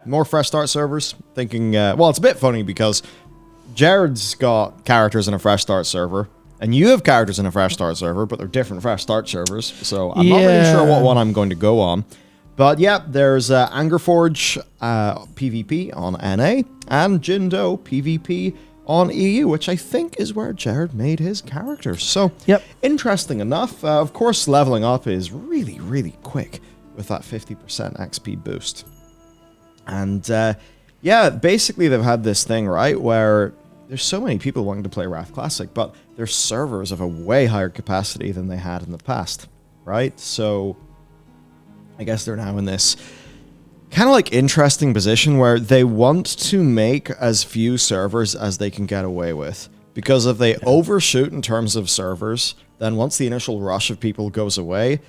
more fresh start servers. Thinking, well, it's a bit funny because Jared's got characters in a fresh start server, and you have characters in a fresh start server, but they're different fresh start servers. So I'm not really sure what one I'm going to go on. But yeah, there's Angerforge PvP on NA and Jindo PvP on EU, which I think is where Jared made his character. So interesting enough. Of course, leveling up is really, really quick with that 50% XP boost. And yeah, basically they've had this thing, right, where there's so many people wanting to play Wrath Classic, but their servers have a way higher capacity than they had in the past, right? So I guess they're now in this kind of like interesting position where they want to make as few servers as they can get away with. Because if they overshoot in terms of servers, then once the initial rush of people goes away,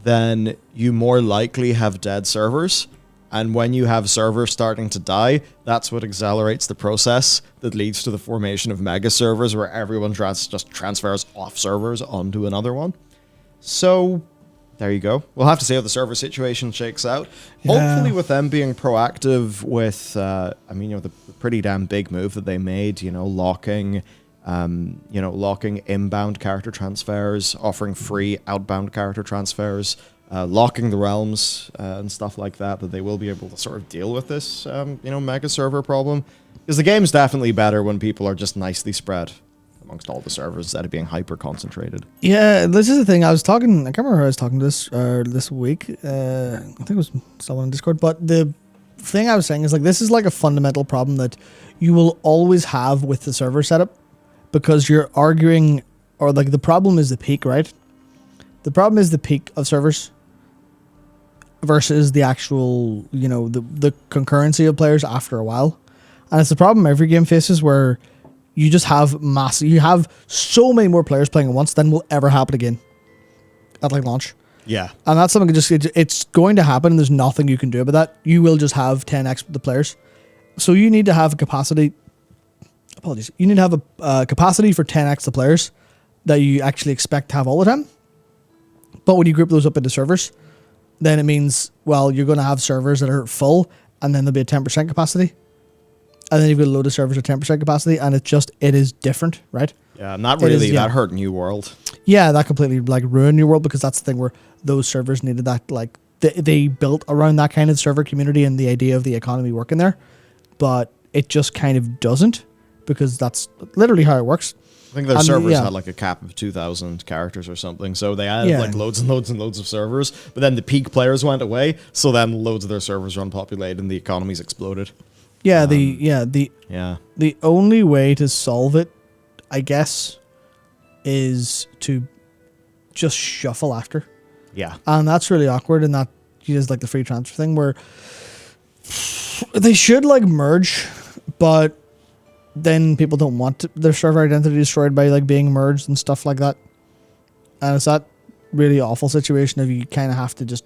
then you more likely have dead servers. And when you have servers starting to die, that's what accelerates the process that leads to the formation of mega servers where everyone just transfers off servers onto another one. So there you go. We'll have to see how the server situation shakes out. Yeah. Hopefully with them being proactive with, I mean, you know, the pretty damn big move that they made, you know, locking inbound character transfers, offering free outbound character transfers, locking the realms and stuff like that, that they will be able to sort of deal with this, mega server problem. Because the game's definitely better when people are just nicely spread amongst all the servers instead of being hyper concentrated. Yeah, this is the thing. I can't remember who I was talking to this week. I think it was someone on Discord. But the thing I was saying is like this is like a fundamental problem that you will always have with the server setup, because you're arguing, or like the problem is the peak, right? The problem is the peak of servers versus the actual, the concurrency of players after a while. And it's the problem every game faces, where you just have you have so many more players playing at once than will ever happen again at like launch. Yeah. And that's something it's going to happen. There's nothing you can do about that. You will just have 10x the players. So you need to have a capacity. Apologies. You need to have a capacity for 10x the players that you actually expect to have all the time. But when you group those up into servers, then it means, well, you're going to have servers that are full, and then there'll be a 10% capacity. And then you've got a load of servers at 10% capacity, and it is different, right? Yeah, not really. That hurt New World. Yeah, that completely like ruined New World, because that's the thing where those servers needed that, like, they built around that kind of server community and the idea of the economy working there. But it just kind of doesn't, because that's literally how it works. I think their servers had like a cap of 2,000 characters or something, so they added like loads and loads and loads of servers, but then the peak players went away, so then loads of their servers were unpopulated and the economies exploded. Yeah, the only way to solve it, I guess, is to just shuffle after. Yeah. And that's really awkward, and that is like the free transfer thing where they should like merge, but then people don't want their server identity destroyed by like being merged and stuff like that. And it's that really awful situation of you kind of have to just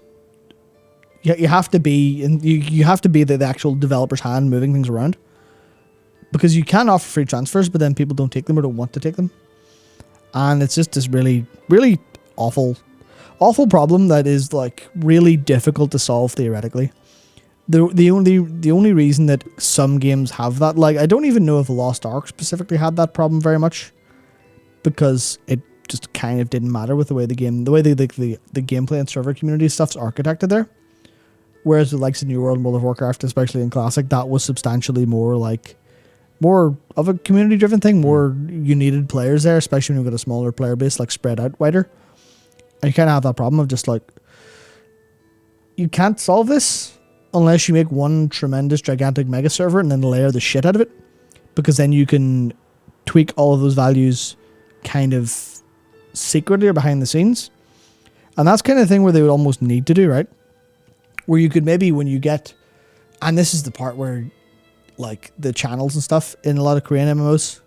you have to be the actual developer's hand moving things around, because you can offer free transfers, but then people don't take them or don't want to take them, and it's just this really, really awful problem that is like really difficult to solve theoretically. The only reason that some games have that, like, I don't even know if Lost Ark specifically had that problem very much, because it just kind of didn't matter with the way the gameplay and server community stuff's architected there. Whereas the likes of New World and World of Warcraft, especially in Classic, that was substantially more of a community driven thing. More you needed players there, especially when you've got a smaller player base, like spread out wider. And you kind of have that problem of just like, you can't solve this unless you make one tremendous, gigantic mega server and then layer the shit out of it, because then you can tweak all of those values kind of secretly or behind the scenes. And that's kind of the thing where they would almost need to do, right? Where you could maybe, when you get, and this is the part where like the channels and stuff in a lot of Korean MMOs,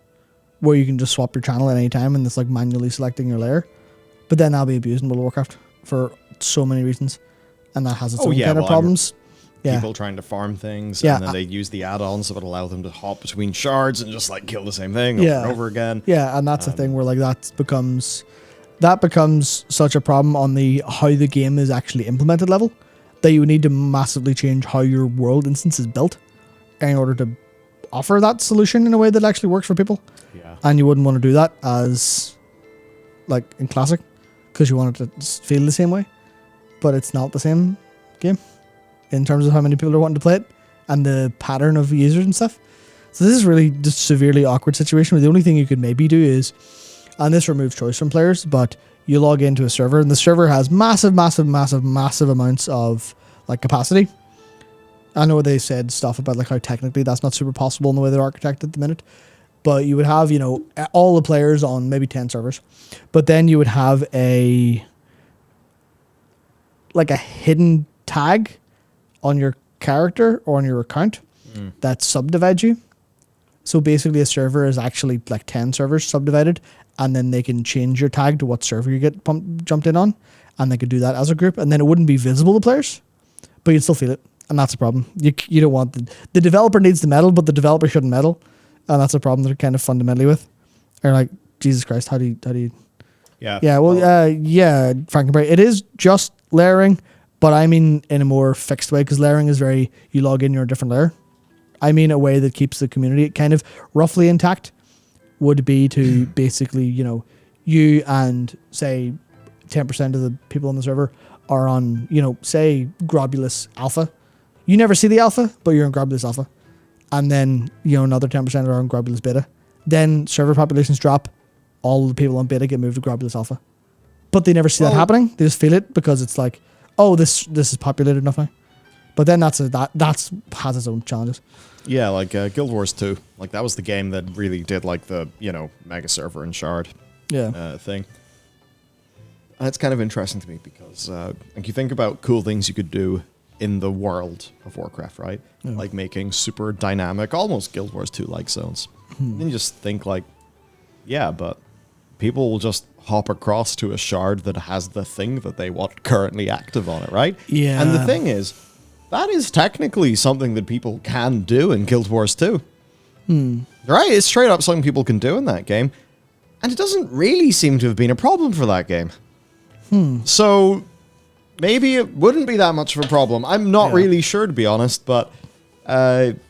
where you can just swap your channel at any time and it's like manually selecting your layer. But then that'll be abused in World of Warcraft for so many reasons. And that has its own kind of problems. People trying to farm things, and then they use the add-ons that would allow them to hop between shards and just like kill the same thing over and over again. Yeah, and that's the thing where like that becomes such a problem on the how the game is actually implemented level, that you would need to massively change how your world instance is built in order to offer that solution in a way that actually works for people. Yeah. And you wouldn't want to do that as like in classic because you want it to feel the same way, but it's not the same game in terms of how many people are wanting to play it and the pattern of users and stuff. So this is really just a severely awkward situation where the only thing you could maybe do is, and this removes choice from players, but you log into a server and the server has massive amounts of like capacity. I know they said stuff about like how technically that's not super possible in the way they're architected at the minute, but you would have, you know, all the players on maybe 10 servers, but then you would have a hidden tag on your character or on your account that subdivides you. So basically a server is actually like 10 servers subdivided, and then they can change your tag to what server you get jumped in on, and they could do that as a group, and then it wouldn't be visible to players, but you'd still feel it, and that's a problem. You don't want the developer needs to meddle, but the developer shouldn't meddle, and that's a problem they're kind of fundamentally with. Or like, Jesus Christ, how do you? Yeah. Yeah. Well, Frankenberry. It is just layering, but I mean in a more fixed way, because layering is very, you log in, you're a different layer. I mean a way that keeps the community kind of roughly intact would be to basically, you know, you and say 10% of the people on the server are on, you know, say Grobulus Alpha. You never see the Alpha, but you're in Grobulus Alpha. And then, you know, another 10% are on Grobulus Beta. Then server populations drop. All the people on Beta get moved to Grobulus Alpha. But they never see that happening. They just feel it because it's like, oh, this is populated enough now. But then that's has its own challenges. Yeah, like Guild Wars 2. Like, that was the game that really did, like, the, you know, mega server and shard thing. And it's kind of interesting to me because, like, you think about cool things you could do in the world of Warcraft, right? Yeah. Like making super dynamic, almost Guild Wars 2-like zones. Then you just think, like, yeah, but people will just hop across to a shard that has the thing that they want currently active on it, right? Yeah. And the thing is, that is technically something that people can do in Guild Wars 2. Right? It's straight up something people can do in that game. And it doesn't really seem to have been a problem for that game. So maybe it wouldn't be that much of a problem. I'm not really sure, to be honest, but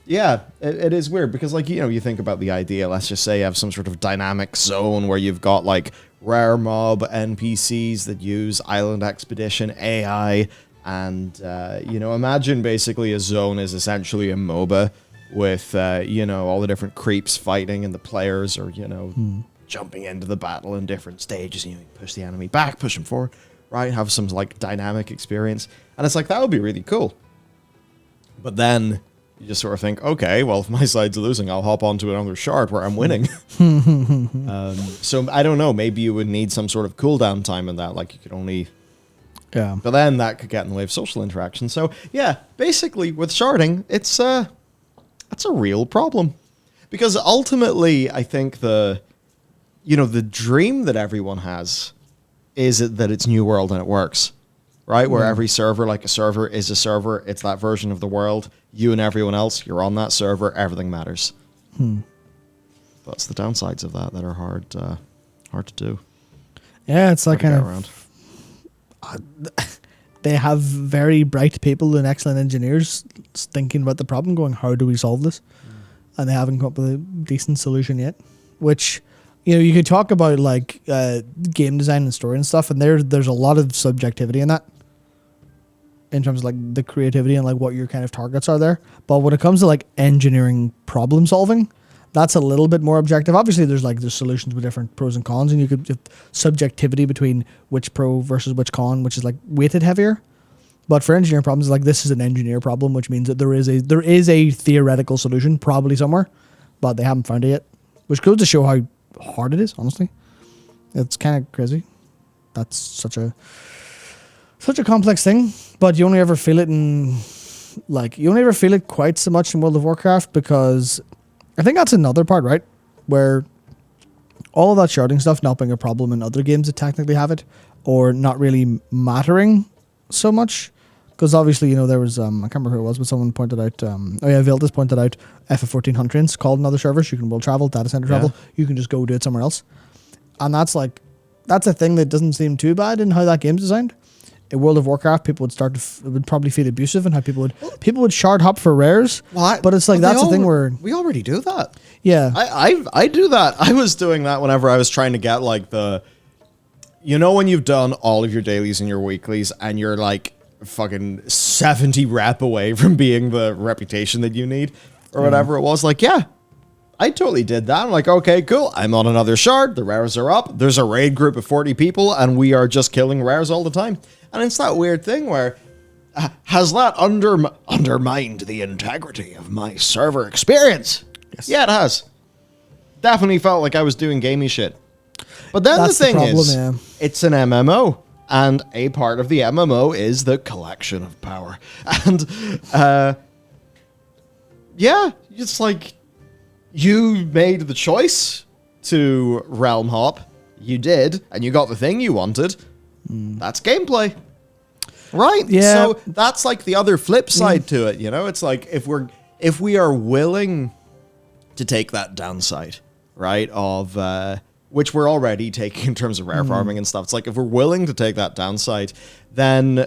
yeah, it is weird because, like, you know, you think about the idea, let's just say you have some sort of dynamic zone where you've got, like, rare mob NPCs that use Island Expedition AI. And, you know, imagine basically a zone is essentially a MOBA with, you know, all the different creeps fighting and the players are, you know, jumping into the battle in different stages. You know, you push the enemy back, push them forward, right? Have some, like, dynamic experience. And it's like, that would be really cool. But then you just sort of think, okay, well, if my side's losing, I'll hop onto another shard where I'm winning. So I don't know. Maybe you would need some sort of cooldown time in that. Like, you could only... Yeah. But then that could get in the way of social interaction. So, yeah, basically, with sharding, it's a real problem. Because ultimately, I think the dream that everyone has is that it's New World and it works. Right? Where every server, like a server, is a server. It's that version of the world. You and everyone else, you're on that server. Everything matters. That's the downsides of that are hard to do. Yeah, it's like kind of... around. They have very bright people and excellent engineers thinking about the problem, going, how do we solve this? And they haven't come up with a decent solution yet. Which, you know, you could talk about like game design and story and stuff, and there's a lot of subjectivity in that, in terms of like the creativity and like what your kind of targets are there. But when it comes to like engineering problem solving, that's a little bit more objective. Obviously, there's solutions with different pros and cons, and you could have subjectivity between which pro versus which con, which is like weighted heavier. But for engineering problems, like this is an engineer problem, which means that there is a theoretical solution probably somewhere, but they haven't found it yet. Which goes to show how hard it is. Honestly, it's kind of crazy. That's such a complex thing, but you only ever feel it quite so much in World of Warcraft, because I think that's another part, right? Where all of that sharding stuff not being a problem in other games that technically have it, or not really mattering so much. Because obviously, you know, there was, I can't remember who it was, but someone pointed out, Vildas pointed out FF14 Huntrins called in other servers. You can world travel, data center travel. You can just go do it somewhere else. And that's a thing that doesn't seem too bad in how that game's designed. in World of Warcraft, people would start to would probably feel abusive, and how people would shard hop for rares. But it's like that's the thing where we already do that. Yeah, I do that. I was doing that whenever I was trying to get like when you've done all of your dailies and your weeklies, and you're like fucking 70 rep away from being the reputation that you need, or whatever it was. Like, yeah, I totally did that. I'm like, okay, cool. I'm on another shard. The rares are up. There's a raid group of 40 people, and we are just killing rares all the time. And it's that weird thing where, has that undermined the integrity of my server experience? Yes. Yeah, it has. Definitely felt like I was doing gamey shit. But then the thing is, it's an MMO. And a part of the MMO is the collection of power. And, yeah, it's like, you made the choice to realm hop. You did, and you got the thing you wanted. That's gameplay. Right? Yeah. So that's like the other flip side to it, It's like if we are willing to take that downside, right, of which we're already taking in terms of rare farming and stuff. It's like if we're willing to take that downside, then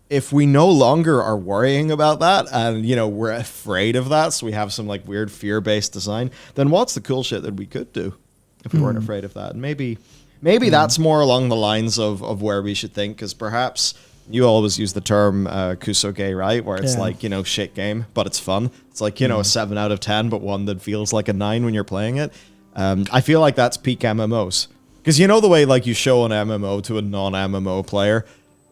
if we no longer are worrying about that and, we're afraid of that, so we have some like weird fear-based design, then what's the cool shit that we could do if we weren't afraid of that? And maybe that's more along the lines of where we should think, because perhaps you always use the term kusoge, right? Where it's like, shit game, but it's fun. It's like, a 7 out of 10, but one that feels like a 9 when you're playing it. I feel like that's peak MMOs. Because the way like you show an MMO to a non-MMO player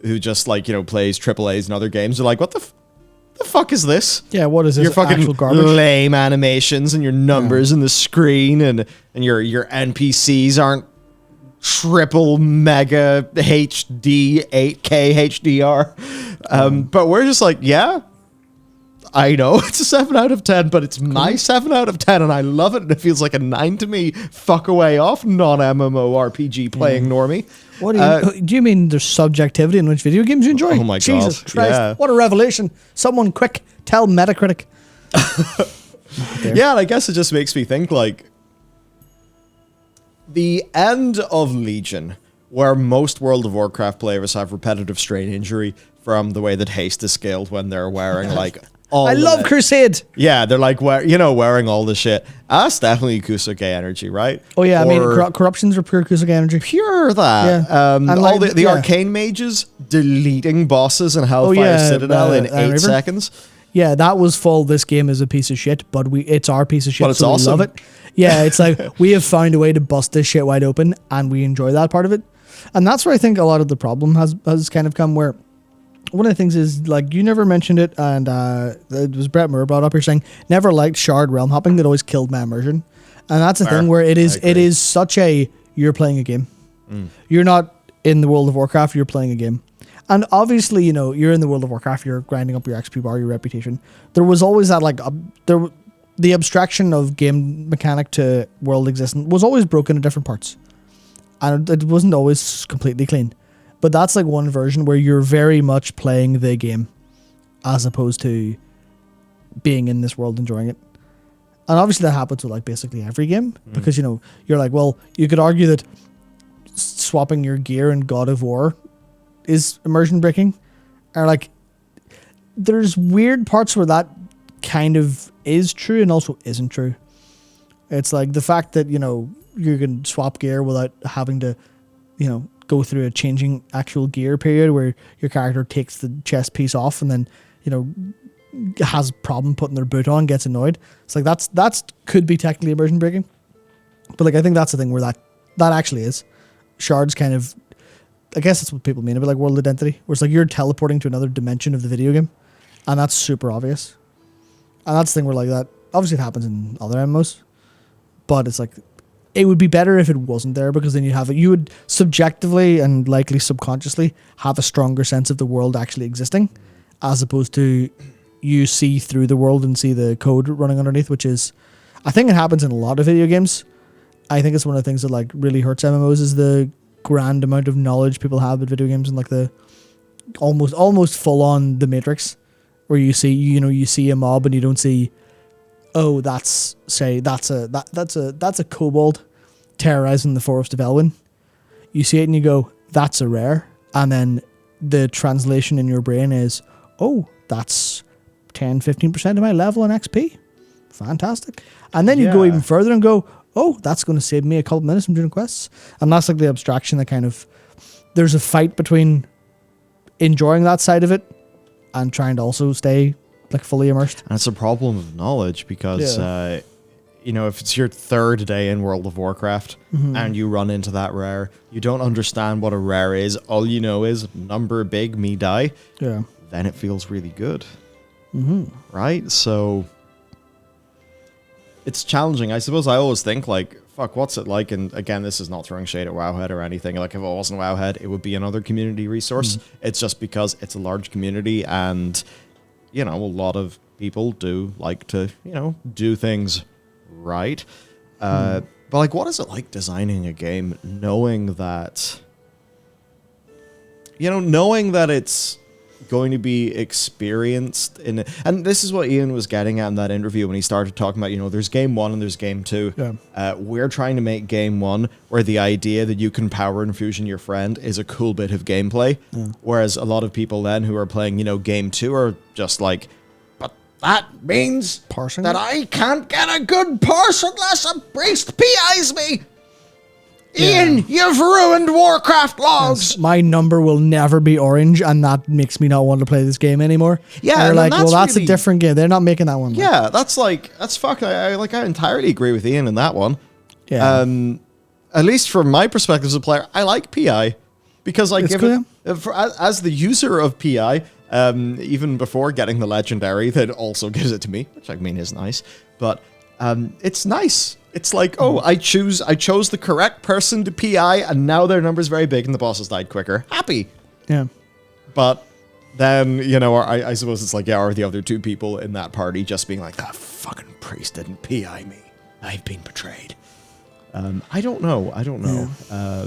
who just like, plays AAAs and other games, they're like, what the fuck is this? Yeah, what is this? Your fucking actual garbage? Lame animations and your numbers in the screen and your NPCs aren't triple mega HD 8K HDR. But we're just like, yeah, I know it's a 7 out of 10, but it's my 7 out of 10 and I love it and it feels like a 9 to me. Fuck away off, non-MMO RPG playing normie. What do you mean there's subjectivity in which video games you enjoy? Oh my Jesus God. Christ, yeah. What a revelation. Someone quick, tell Metacritic. Yeah, and I guess it just makes me think like the end of Legion, where most World of Warcraft players have repetitive strain injury from the way that haste is scaled when they're wearing like I love Crusade. Yeah, they're like wearing all the shit. That's definitely Kusuke energy, right? Oh yeah, I mean corruptions are pure Kusuke energy. Pure that. Yeah. And all the arcane mages deleting bosses in Hellfire Citadel in 8 seconds. Yeah, that was full. This game is a piece of shit, but it's our piece of shit, but it's so awesome. We love it. Yeah, it's like we have found a way to bust this shit wide open, and we enjoy that part of it. And that's where I think a lot of the problem has kind of come. Where one of the things is, like, you never mentioned it, and it was Brett Moore brought up here saying never liked shard realm hopping. That always killed my immersion, and that's the thing where it is such a you're playing a game. You're not in the World of Warcraft. You're playing a game. And obviously, you're in the World of Warcraft, you're grinding up your XP bar, your reputation. There was always that, like, the abstraction of game mechanic to world existence was always broken in different parts. And it wasn't always completely clean. But that's, like, one version where you're very much playing the game as opposed to being in this world enjoying it. And obviously that happens with, like, basically every game. Because, you're like, well, you could argue that swapping your gear in God of War is immersion breaking, or like there's weird parts where that kind of is true and also isn't true. It's like the fact that you can swap gear without having to go through a changing actual gear period where your character takes the chest piece off and then has a problem putting their boot on, gets annoyed. It's like that's could be technically immersion breaking, but like I think that's the thing where that actually is. Shards kind of, I guess that's what people mean about like world identity, where it's like you're teleporting to another dimension of the video game, and that's super obvious. And that's the thing where like that, obviously it happens in other MMOs, but it's like, it would be better if it wasn't there, because then you would subjectively and likely subconsciously have a stronger sense of the world actually existing, as opposed to you see through the world and see the code running underneath, which is, I think it happens in a lot of video games. I think it's one of the things that like really hurts MMOs is the grand amount of knowledge people have with video games, and like the almost full on the Matrix, where you see you see a mob and you don't see, oh, that's a kobold terrorizing the forest of Elwyn. You see it and you go, that's a rare, and then the translation in your brain is, oh, that's 10-15% of my level in XP. Fantastic. And then you go even further and go, oh, that's going to save me a couple minutes from doing quests. And that's like the abstraction that kind of, there's a fight between enjoying that side of it and trying to also stay like fully immersed. And it's a problem of knowledge because, you know, if it's your third day in World of Warcraft and you run into that rare, you don't understand what a rare is. All you know is number big, me die. Yeah. Then it feels really good. Right? So it's challenging. I suppose I always think like, fuck, what's it like? And again, this is not throwing shade at Wowhead or anything. Like if it wasn't Wowhead, it would be another community resource. It's just because it's a large community and, you know, a lot of people do like to, you know, do things right. But like, what is it like designing a game knowing that, you know, knowing that it's going to be experienced in, and this is what Ian was getting at in that interview when he started talking about, you know, there's game 1 and there's game 2. We're trying to make game 1 where the idea that you can power infusion your friend is a cool bit of gameplay, whereas a lot of people then who are playing, you know, game 2 are just like, but that means parsing that I can't get a good parse unless a priest PIs me. Ian, you've ruined Warcraft logs. Yes, my number will never be orange, and that makes me not want to play this game anymore. Yeah, they're like, well, that's really, a different game. They're not making that one. Yeah, that's fuck. I entirely agree with Ian in that one. Yeah. At least from my perspective as a player, I like PI because I give it as the user of PI. Even before getting the legendary, that also gives it to me, which I mean is nice. But it's nice. It's like, oh, I chose the correct person to PI, and now their number's very big, and the bosses died quicker. Happy. Yeah. But then, you know, I suppose it's like, yeah, or the other two people in that party just being like, that fucking priest didn't PI me. I've been betrayed. I don't know. Yeah.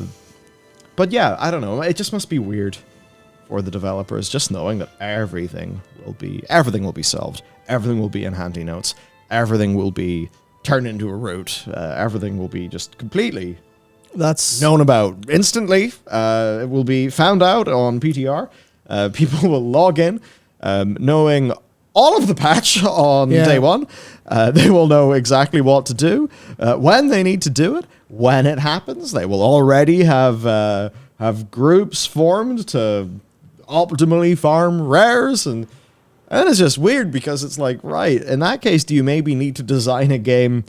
But yeah, I don't know. It just must be weird for the developers, just knowing that everything will be solved. Everything will be in handy notes. Everything will be turned into a route. Everything will be just completely known about instantly. It will be found out on PTR. People will log in knowing all of the patch on day one. They will know exactly what to do, when they need to do it, when it happens. They will already have groups formed to optimally farm rares, and it's just weird because it's like, right, in that case, do you maybe need to design a game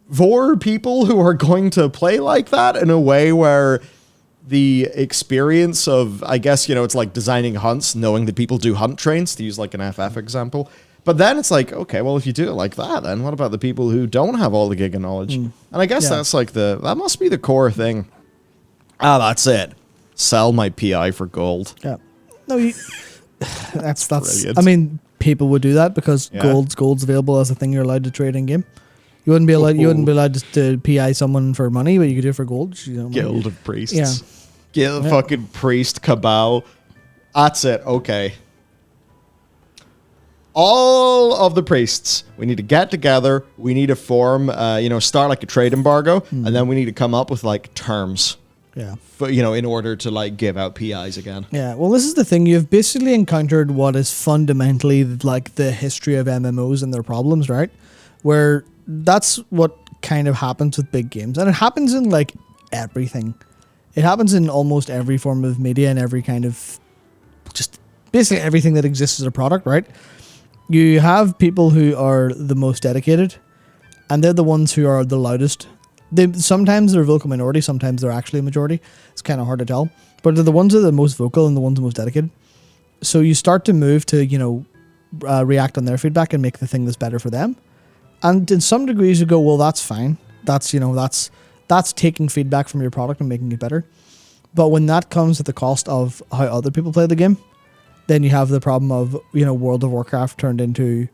for people who are going to play like that in a way where the experience of, I guess, you know, it's like designing hunts, knowing that people do hunt trains, to use like an FF example. But then it's like, okay, well, if you do it like that, then what about the people who don't have all the Giga knowledge? And I guess that's like that must be the core thing. That's it. Sell my PI for gold. Yeah. No, that's brilliant. I mean, people would do that because gold's available as a thing you're allowed to trade in game. You wouldn't be allowed to PI someone for money, but you could do it for gold. You know, Guild of Priests. Yeah. Guild fucking priest cabal. That's it. Okay. All of the priests, we need to get together. We need to form, start like a trade embargo, and then we need to come up with like terms. Yeah. In order to like give out PIs again. Yeah. Well, this is the thing. You've basically encountered what is fundamentally like the history of MMOs and their problems, right? Where that's what kind of happens with big games. And it happens in like everything. It happens in almost every form of media and every kind of just basically everything that exists as a product, right? You have people who are the most dedicated, and they're the ones who are the loudest. Sometimes they're a vocal minority, sometimes they're actually a majority. It's kind of hard to tell. But they're the ones that are the most vocal and the ones the most dedicated. So you start to move to, react on their feedback and make the thing that's better for them. And in some degrees you go, well, that's fine. That's taking feedback from your product and making it better. But when that comes at the cost of how other people play the game, then you have the problem of, World of Warcraft turned into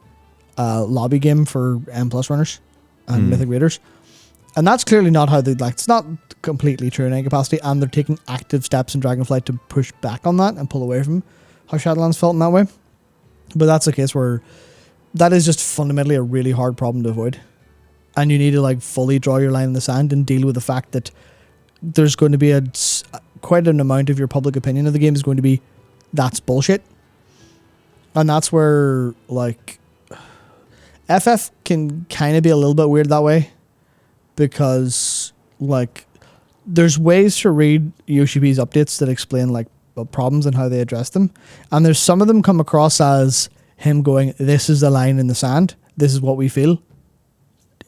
a lobby game for M+ runners and Mythic Raiders. And that's clearly not how it's not completely true in any capacity, and they're taking active steps in Dragonflight to push back on that and pull away from how Shadowlands felt in that way. But that's a case where that is just fundamentally a really hard problem to avoid. And you need to fully draw your line in the sand and deal with the fact that there's going to be quite an amount of your public opinion of the game is going to be that's bullshit. And that's where, like, FF can kind of be a little bit weird that way, because, like, there's ways to read Yoshi P's updates that explain, like, problems and how they address them. And there's some of them come across as him going, this is the line in the sand, this is what we feel.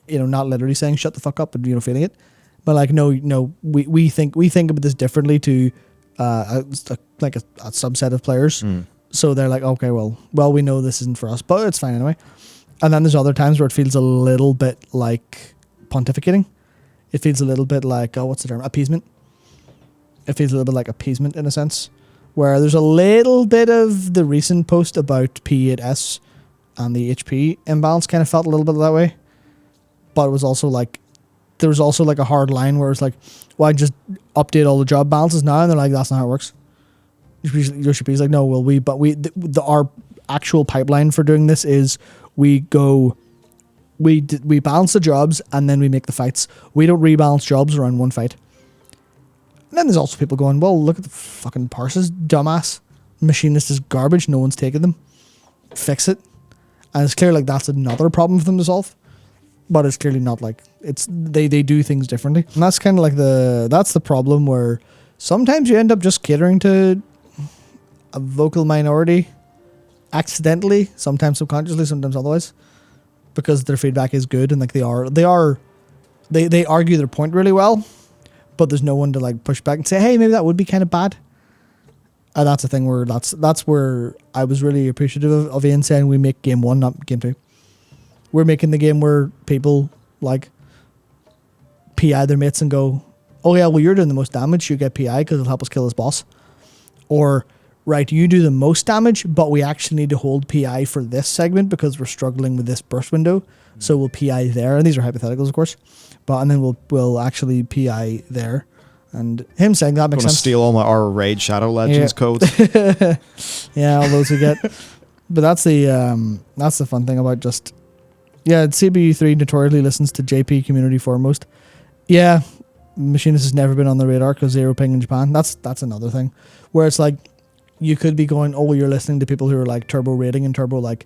You know, not literally saying shut the fuck up, but, you know, feeling it. But, like, no, we think about this differently to a subset of players. So they're like, okay, well, we know this isn't for us, but it's fine anyway. And then there's other times where it feels a little bit like pontificating. It feels a little bit like, what's the term? Appeasement. It feels a little bit like appeasement in a sense, where there's a little bit of the recent post about P8S and the HP imbalance kind of felt a little bit that way. But it was also like, there was also like a hard line where it's like, well, I just update all the job balances now, and they're like, that's not how it works. Yoshi P's like, no, our actual pipeline for doing this is we balance the jobs and then we make the fights. We don't rebalance jobs around one fight. And then there's also people going, well, look at the fucking parses, dumbass. Machinist is garbage, no one's taking them. Fix it. And it's clear like that's another problem for them to solve. But it's clearly not like, it's they do things differently. And that's kind of like that's the problem, where sometimes you end up just catering to a vocal minority accidentally, sometimes subconsciously, sometimes otherwise, because their feedback is good and like they argue their point really well, but there's no one to like push back and say, hey, maybe that would be kind of bad. And that's the thing where that's where I was really appreciative of Ian saying we make game 1, not game 2. We're making the game where people like PI their mates and go, oh yeah, well, you're doing the most damage, you get PI because it'll help us kill this boss. Or, right, you do the most damage, but we actually need to hold PI for this segment because we're struggling with this burst window. So we'll PI there. And these are hypotheticals, of course. And then we'll actually PI there. And him saying that makes sense. Steal all my R Raid Shadow Legends codes. Yeah, all those we get. But that's the fun thing about just... Yeah, CBU3 notoriously listens to JP community foremost. Yeah, Machinist has never been on the radar because zero ping in Japan. That's another thing. Where it's like, you could be going, oh, you're listening to people who are like turbo rating and turbo like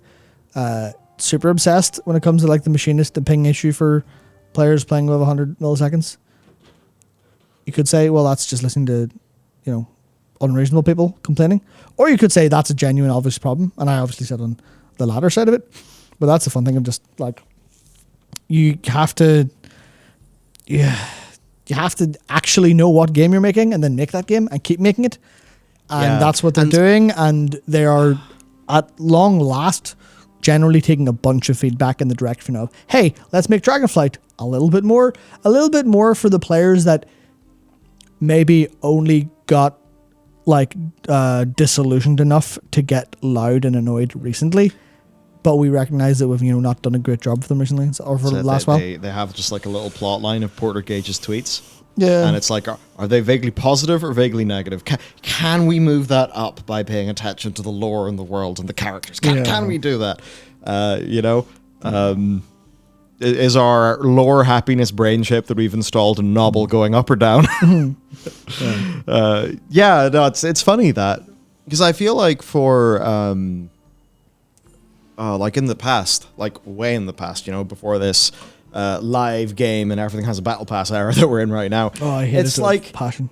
super obsessed when it comes to like the Machinist, the ping issue for players playing above 100 milliseconds. You could say, well, that's just listening to, you know, unreasonable people complaining. Or you could say that's a genuine, obvious problem. And I obviously said on the latter side of it. But that's the fun thing of just like, you have to actually know what game you're making and then make that game and keep making it. And that's what they're doing. And they are at long last generally taking a bunch of feedback in the direction of, hey, let's make Dragonflight a little bit more for the players that maybe only got like disillusioned enough to get loud and annoyed recently. But we recognize that we've, you know, not done a great job for them recently or for the last while. They have just like a little plot line of Porter Gage's tweets. Yeah. And it's like, are they vaguely positive or vaguely negative? Can we move that up by paying attention to the lore and the world and the characters? Can we do that? Is our lore happiness brain chip that we've installed in Novel going up or down? It's funny that, because I feel like for... like in the past, like way in the past, you know, before this live game and everything has a battle pass era that we're in right now. Oh, I hate it's like passion.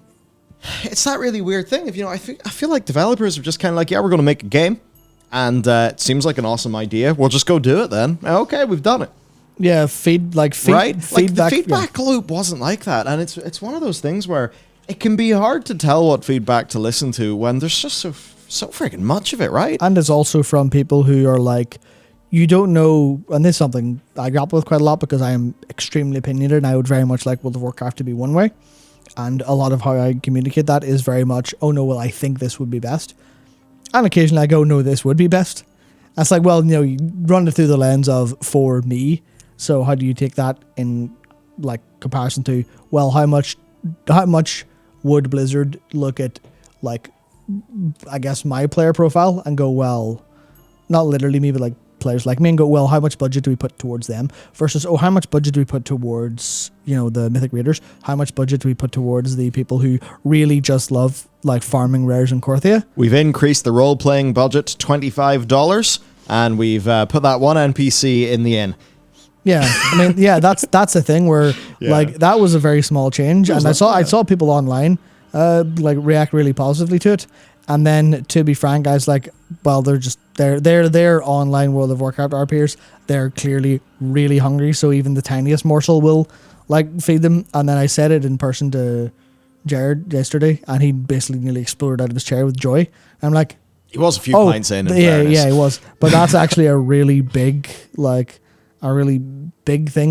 It's that really weird thing. If you know, I feel like developers are just kind of like, yeah, we're going to make a game, and it seems like an awesome idea. We'll just go do it then. Okay, we've done it. Yeah, feedback. Like the feedback loop wasn't like that, and it's one of those things where it can be hard to tell what feedback to listen to when there's just so freaking much of it, right? And it's also from people who are like, you don't know, and this is something I grapple with quite a lot because I am extremely opinionated and I would very much like World of Warcraft to be one way. And a lot of how I communicate that is very much, oh no, well, I think this would be best. And occasionally I go, no, this would be best. And it's like, well, you know, you run it through the lens of for me. So how do you take that in like comparison to, well, how much would Blizzard look at like, I guess my player profile and go, well, not literally me, but like players like me and go, well, how much budget do we put towards them? Versus, how much budget do we put towards, the Mythic Raiders? How much budget do we put towards the people who really just love like farming rares in Korthia? We've increased the role-playing budget to $25, and we've put that one NPC in the inn. Yeah, I mean, that's the thing where like that was a very small change, and I saw people online like react really positively to it. And then, to be frank, guys, like, well, they're online World of Warcraft RPers. They're clearly really hungry, so even the tiniest morsel will like feed them. And then I said it in person to Jared yesterday, and he basically nearly exploded out of his chair with joy. I'm like, he was a few pints in fairness. Yeah, he was. But that's actually a really big thing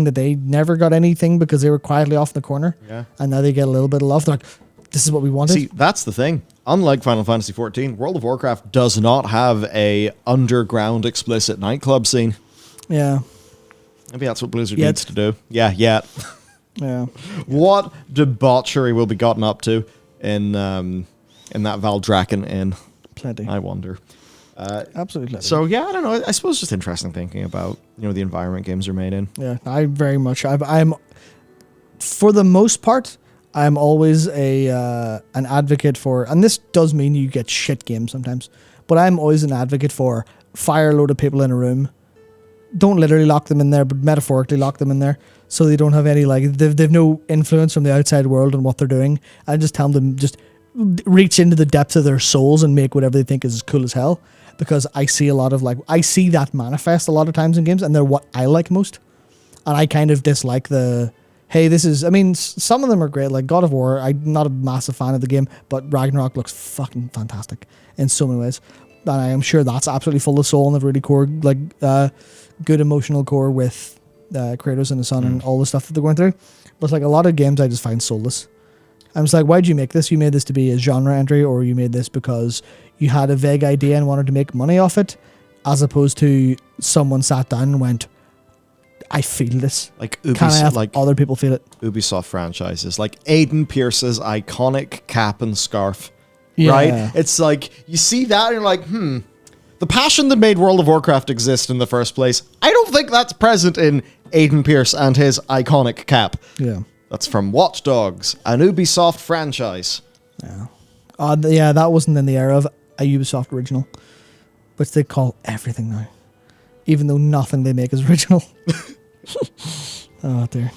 that they never got anything because they were quietly off in the corner. Yeah. And now they get a little bit of love. They're like, this is what we wanted. See, that's the thing. Unlike Final Fantasy XIV, World of Warcraft does not have a underground explicit nightclub scene. Yeah. Maybe that's what Blizzard needs to do. Yeah. Yeah. What debauchery will be gotten up to in that Valdrakken Inn? Plenty. I wonder. Absolutely. So yeah, I don't know. I suppose just interesting thinking about the environment games are made in. Yeah, I very much. I'm for the most part. I'm always an advocate for, and this does mean you get shit games sometimes, but I'm always an advocate for fire a load of people in a room. Don't literally lock them in there, but metaphorically lock them in there so they don't have any, like, they've no influence from the outside world on what they're doing. I just tell them just reach into the depths of their souls and make whatever they think is cool as hell, because I see a lot of, I see that manifest a lot of times in games, and they're what I like most. And I kind of dislike hey, some of them are great, like God of War. I'm not a massive fan of the game, but Ragnarok looks fucking fantastic in so many ways. And I am sure that's absolutely full of soul and a really core, good emotional core with Kratos and his son and all the stuff that they're going through. But like a lot of games I just find soulless. I'm just like, why'd you make this? You made this to be a genre entry, or you made this because you had a vague idea and wanted to make money off it, as opposed to someone sat down and went, I feel this. Like Can I have other people feel it? Ubisoft franchises, like Aiden Pierce's iconic cap and scarf, yeah. Right? It's like, you see that and you're like, the passion that made World of Warcraft exist in the first place, I don't think that's present in Aiden Pierce and his iconic cap. Yeah. That's from Watch Dogs, an Ubisoft franchise. Yeah. That wasn't in the era of a Ubisoft original, which they call everything now, even though nothing they make is original. Oh dear.